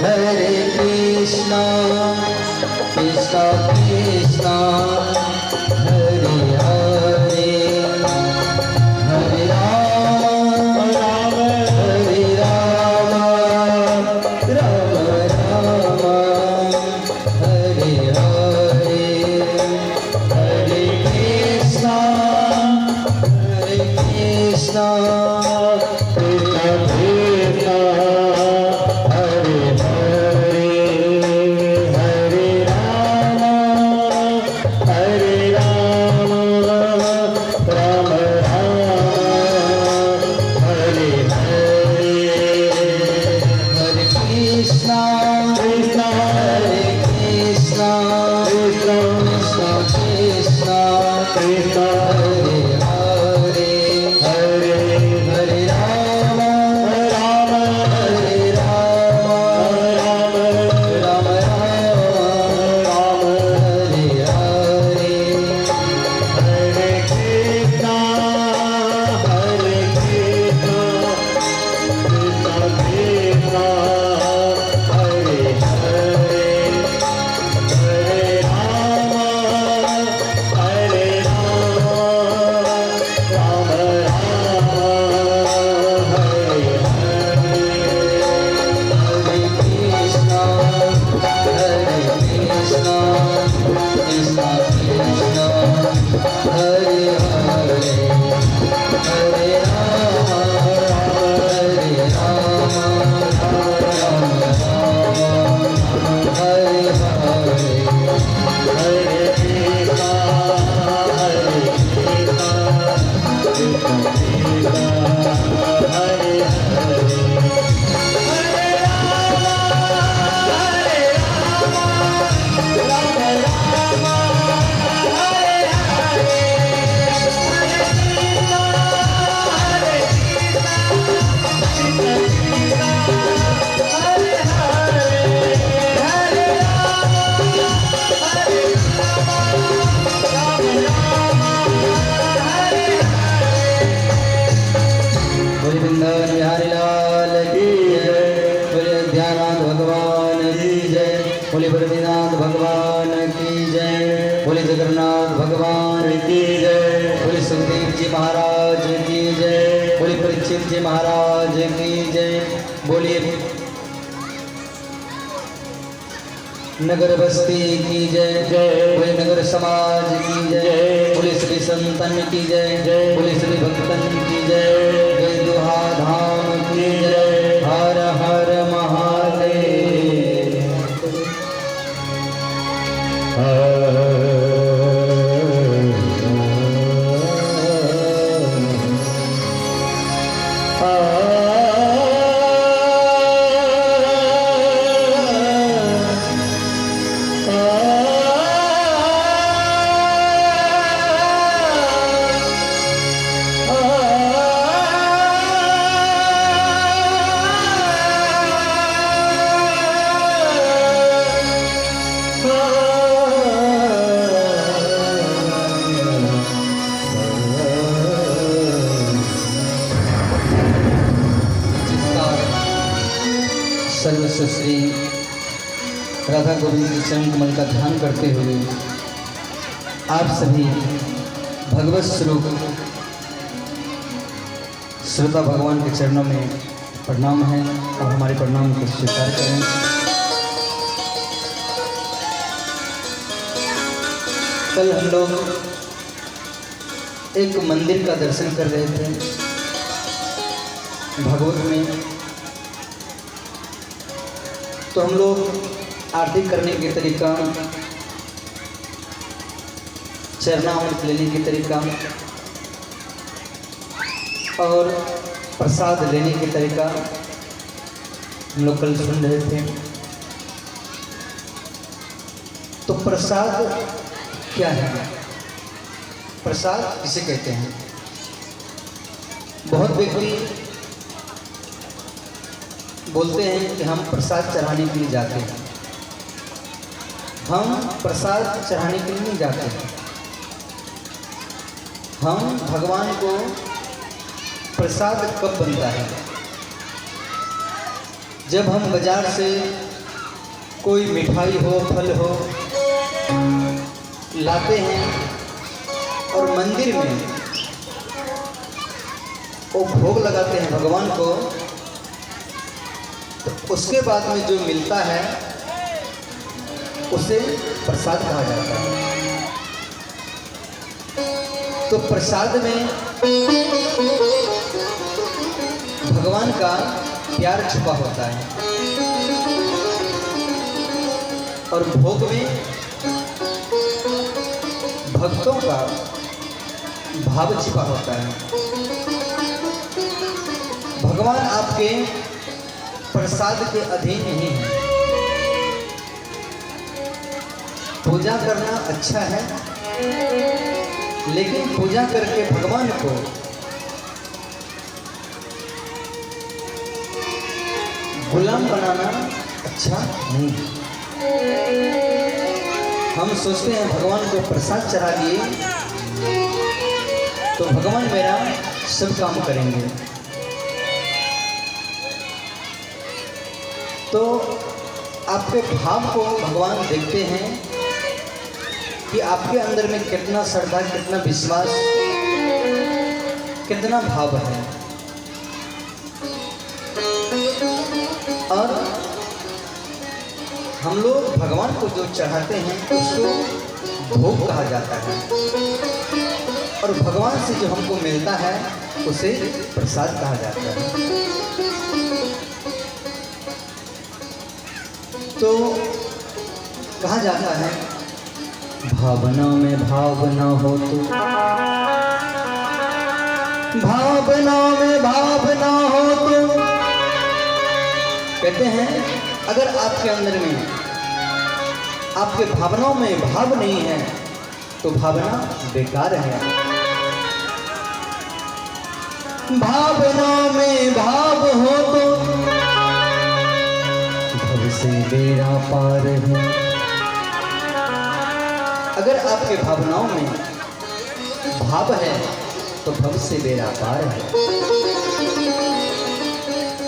Hare Krishna, Krishna Krishna, Hare Hare, Hare Rama, Hare Rama, Rama Rama, Hare Hare, Hare Krishna, Krishna Krishna, Hare Hare, Hare Rama, Hare Rama, Rama Rama, Hare Hare, Hare Krishna, Krishna Hare Krishna, Krishna Krishna, Krishna Hare Hare, Hare Hare Rama, Rama Hare Rama, Rama Rama, Rama Hare Hare, Hare Krishna, Hare Krishna, Krishna Krishna, Hare Hare, Hare Rama, Hare Rama, Rama Rama, Hare Hare, Hare Krishna, Hare Krishna, Krishna Krishna, Hare Hare, Hare Rama, Hare Rama, Rama Rama, Hare Hare, Hare Krishna, Hare Krishna, Krishna Krishna, Hare Hare, Hare Rama, Hare Rama, Rama Rama, Hare Hare, Hare Krishna, Hare Krishna, Krishna Krishna, Hare Hare, Hare Rama, Hare Rama, Rama Rama, Hare Hare। बोले वृंदावन बिहारी लाल की जय, बोले अध्यानाथ भगवान की जय, बोले बद्रीनाथ भगवान की जय, बोले जगन्नाथ भगवान की जय, बोले सुखदेव जी महाराज की जय, बोले परीक्षित जी महाराज की जय, बोले नगर बस्ती की जय, बोले नगर समाज की जय, बोले श्री संतन की जय, बोले श्री भक्तन की जय, जय दुहा धाम की जय, हर हर महादेव। सर्वस्व श्री राधा गोविंद के चरण कमल का ध्यान करते हुए आप सभी भगवत स्वरूप श्रोता भगवान के चरणों में प्रणाम है और हमारे प्रणाम को स्वीकार करें। कल हम लोग एक मंदिर का दर्शन कर रहे थे भगवत में, तो हम लोग आरती करने के तरीका, चरणामृत लेने के तरीका और प्रसाद लेने के तरीका हम लोग कल सुन रहे थे। तो प्रसाद क्या है? प्रसाद किसे कहते हैं? बहुत व्यक्ति बोलते हैं कि हम प्रसाद चढ़ाने के लिए जाते हैं। हम प्रसाद चढ़ाने के लिए नहीं जाते हैं, हम भगवान को प्रसाद कब बनता है? जब हम बाजार से कोई मिठाई हो, फल हो लाते हैं और मंदिर में वो भोग लगाते हैं भगवान को, तो उसके बाद में जो मिलता है उसे प्रसाद कहा जाता है। तो प्रसाद में भगवान का प्यार छुपा होता है और भोग में भक्तों का भाव छिपा होता है। भगवान आपके प्रसाद के अधीन नहीं है। पूजा करना अच्छा है, लेकिन पूजा करके भगवान को गुलाम बनाना अच्छा नहीं है। हम सोचते हैं भगवान को प्रसाद चढ़ा दिए तो भगवान मेरा सब काम करेंगे। तो आपके भाव को भगवान देखते हैं कि आपके अंदर में कितना श्रद्धा, कितना विश्वास, कितना भाव है। और हम लोग भगवान को जो चढ़ाते हैं उसको भोग कहा जाता है और भगवान से जो हमको मिलता है उसे प्रसाद कहा जाता है। तो कहा जाता है भावना में भावना हो तो, भावना में भावना हो तो, कहते हैं अगर आपके अंदर में आपके भावनाओं में भाव नहीं है तो भावना बेकार है। भावना में भाव हो तो भव से बेड़ा पार है। अगर आपके भावनाओं में भाव है तो भव से बेड़ा पार है।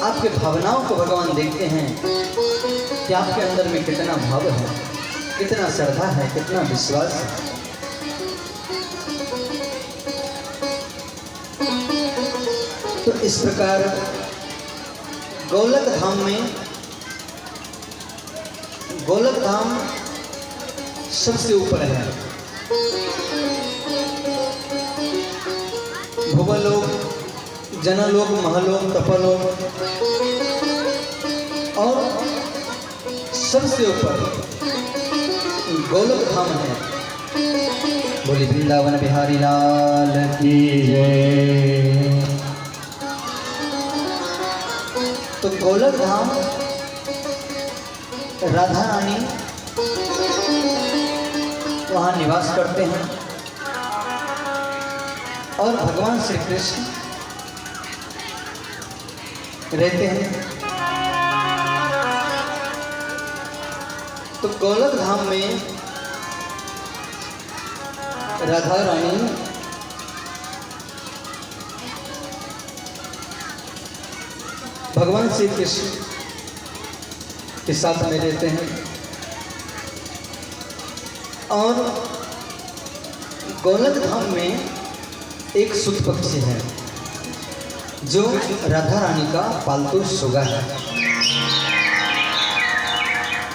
आपके भावनाओं को भगवान देखते हैं कि आपके अंदर में कितना भाव है, कितना श्रद्धा है, कितना विश्वास है। तो इस प्रकार गोलक धाम में, गोलक धाम सबसे ऊपर है। भुवलोक, जनलोक, महलोक, तपलोक और सबसे ऊपर गोलक धाम है। बोली वृंदावन बिहारी लाल की जय। तो गोलक धाम राधा रानी वहाँ निवास करते हैं और भगवान श्री कृष्ण रहते हैं। तो गोलक धाम में राधा रानी भगवान श्री कृष्ण के साथ में रहते हैं और गोलक धाम में एक सुत पक्षी है जो राधा रानी का पालतू सुगा है।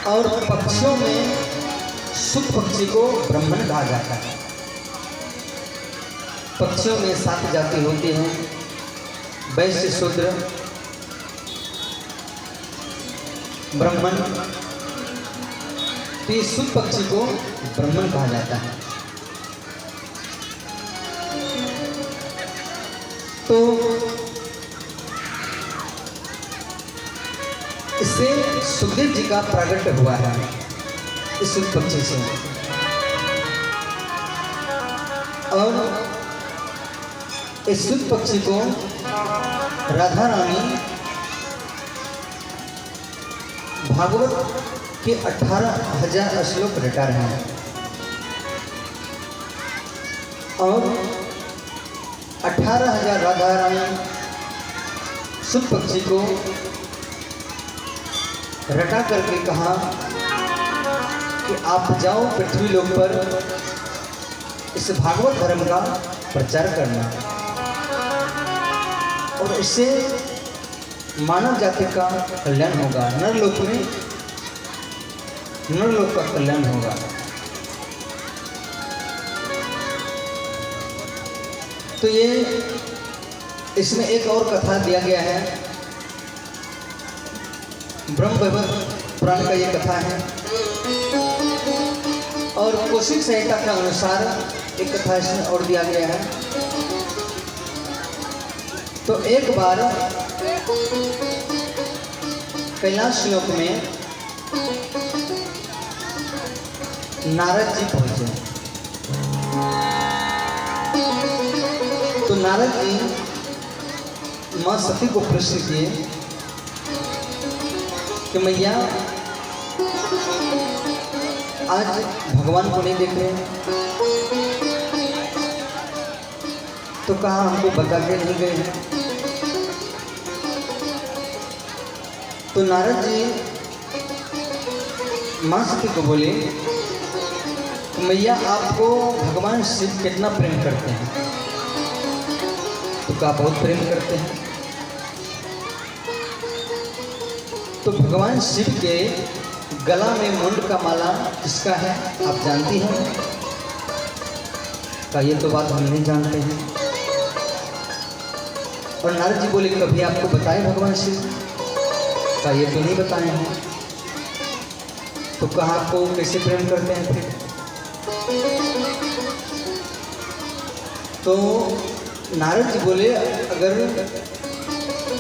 और पक्षियों में सुत पक्षी को ब्राह्मण कहा जाता है। पक्षियों में 7 जाति होती हैं, वैश्य, शूद्र, ब्राह्मण। तो इस सुत पक्षी को ब्राह्मण कहा जाता है। तो इससे सुखदेव जी का प्रागट्य हुआ है इस सुत पक्षी से। और इस सुत पक्षी को राधा रानी भागवत के 18,000 श्लोक रटा रहे हैं और 18,000 राधा रानी सुत पक्षी को रटा करके कहा कि आप जाओ पृथ्वी लोक पर इस भागवत धर्म का प्रचार करना और इससे मानव जाति का कल्याण होगा, नरलोक में नरलोक का कल्याण होगा। तो ये इसमें एक और कथा दिया गया है, ब्रह्म वैवर्त पुराण का ये कथा है और कौशिक संहिता के अनुसार एक कथा इसमें और दिया गया है। तो एक बार कैलाश लोक में नारद जी पहुंचे। तो नारद जी मां सती को प्रश्न किए कि मैया आज भगवान को नहीं देख रहे, तो कहा हमको बता के नहीं गए हैं। तो नारद जी मां सती को बोले मैया आपको भगवान शिव कितना प्रेम करते हैं? तो कहा बहुत प्रेम करते हैं। तो भगवान शिव के गला में मुंड का माला किसका है आप जानती हैं? का ये तो बात हम नहीं जानते हैं। और नारद जी बोले कभी आपको बताए भगवान शिव? का ये तो नहीं बताए हैं। तो कहा आपको कैसे प्रेम करते हैं फिर? तो नारद जी बोले अगर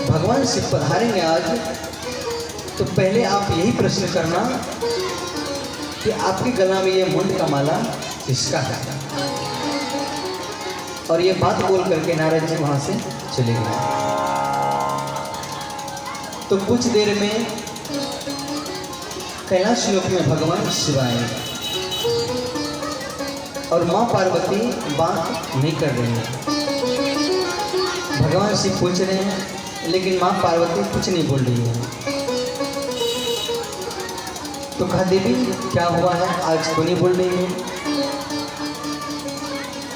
भगवान शिव पधारेंगे आज तो पहले आप यही प्रश्न करना कि आपके गला में ये मुंड का माला किसका है। और ये बात बोल करके नारद जी वहां से चले गए। तो कुछ देर में कैलाश लोक में भगवान शिव आए और मां पार्वती बात नहीं कर रही है। भगवान शिव पूछ रहे हैं लेकिन मां पार्वती कुछ नहीं बोल रही है। तो कहा देवी क्या हुआ है आज क्यों नहीं बोल रही है?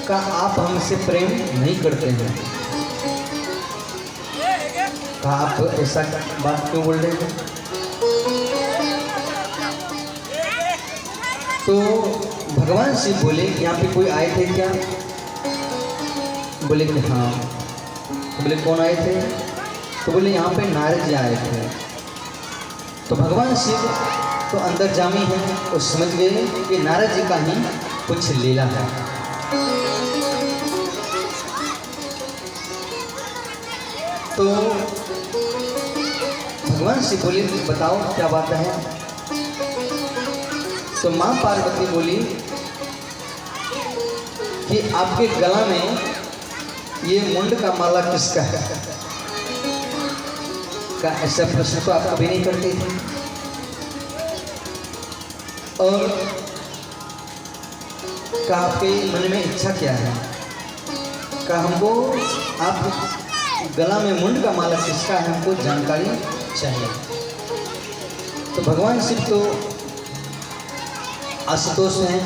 कहा आप हमसे प्रेम नहीं करते हैं। कहा आप ऐसा बात क्यों बोल रहे हैं? तो भगवान शिव बोले यहाँ पे कोई आए थे क्या? बोले कि हाँ। तो बोले कौन आए थे? तो बोले यहाँ पे नारद जी आए थे। तो भगवान शिव तो अंदर जामी है और समझ गए कि नारद जी का ही कुछ लीला है। तो भगवान शिव बोले बताओ क्या बात है? तो मां पार्वती बोली कि आपके गला में ये मुंड का माला किसका है? का ऐसा प्रश्न तो आप कभी नहीं करते थे। और का आपके मन में इच्छा क्या है? का हमको आप गला में मुंड का माला किसका है हमको जानकारी चाहिए। तो भगवान शिव तो आशुतोष हैं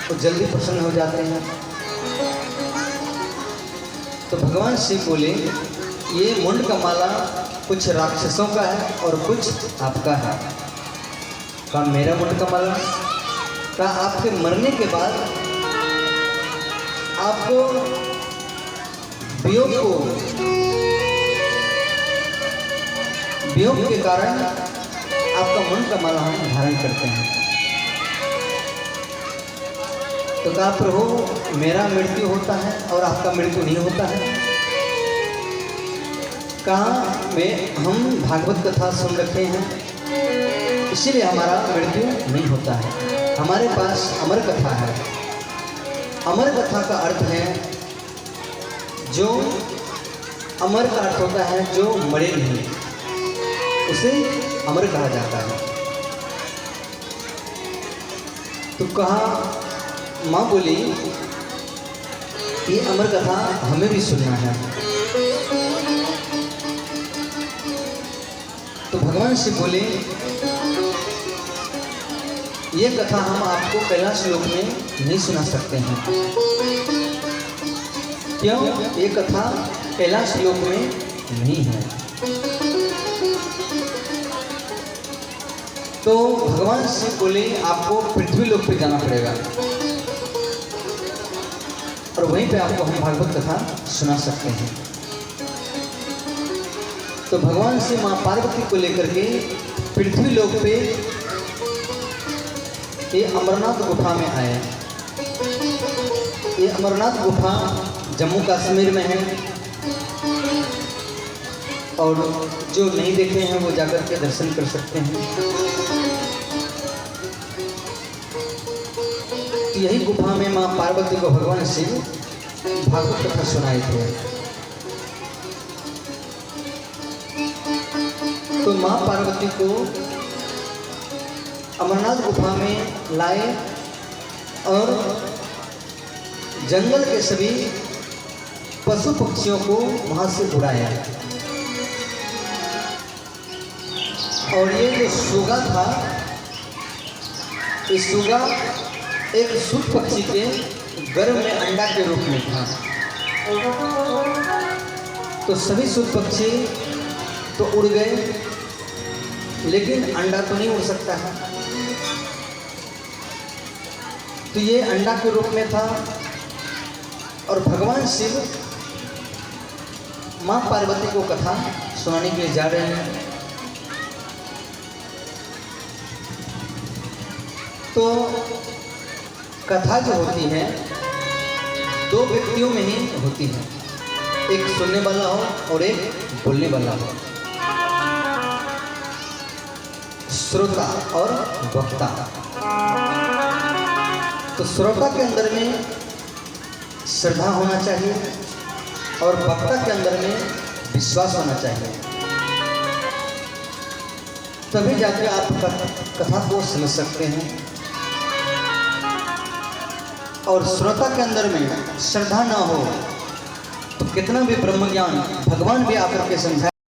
तो जल्दी प्रसन्न हो जाते हैं। तो भगवान शिव बोले ये मुंड का माला कुछ राक्षसों का है और कुछ आपका है। कहा मेरा मुंड का माला? कहा आपके मरने के बाद आपको वियोग के कारण आपका मुंड का माला हम धारण करते हैं। तो कहा प्रभु मेरा मृत्यु होता है और आपका मृत्यु नहीं होता है। कहा हम भागवत कथा सुन रखे हैं इसीलिए हमारा मृत्यु नहीं होता है। हमारे पास अमर कथा है। अमर कथा का अर्थ है जो अमर का अर्थ होता है जो मरे नहीं, उसे अमर कहा जाता है। तो कहा माँ बोली ये अमर कथा हमें भी सुनना है। तो भगवान शिव बोले, ये कथा हम आपको कैलाश लोक में नहीं सुना सकते हैं। क्यों? ये कथा कैलाश लोक में नहीं है। तो भगवान शिव बोले, आपको पृथ्वी लोक पे जाना पड़ेगा और वहीं पे आपको हम भागवत कथा सुना सकते हैं। तो भगवान शिव मां पार्वती को लेकर के पृथ्वी लोक पे ये अमरनाथ गुफा में आए। ये अमरनाथ गुफा जम्मू कश्मीर में है और जो नहीं देखे हैं वो जाकर के दर्शन कर सकते हैं। तो यही गुफा में मां पार्वती को भगवान शिव भागवत कथा सुनाए थे। तो मां पार्वती को अमरनाथ गुफा में लाए और जंगल के सभी पशु पक्षियों को वहां से उड़ाया। और ये जो सुगा था, ये सुगा एक सूत पक्षी के गर्भ में अंडा के रूप में था। तो सभी सूत पक्षी तो उड़ गए, लेकिन अंडा तो नहीं उड़ सकता है। तो ये अंडा के रूप में था और भगवान शिव मां पार्वती को कथा सुनाने के लिए जा रहे हैं। तो कथा जो होती है दो व्यक्तियों में ही होती है, एक सुनने वाला हो और एक बोलने वाला हो, श्रोता और वक्ता। तो श्रोता के अंदर में श्रद्धा होना चाहिए और वक्ता के अंदर में विश्वास होना चाहिए, तभी जाके आप कथा को समझ सकते हैं। और श्रोता के अंदर में श्रद्धा ना हो तो कितना भी ब्रह्म ज्ञान भगवान भी आकर के समझाए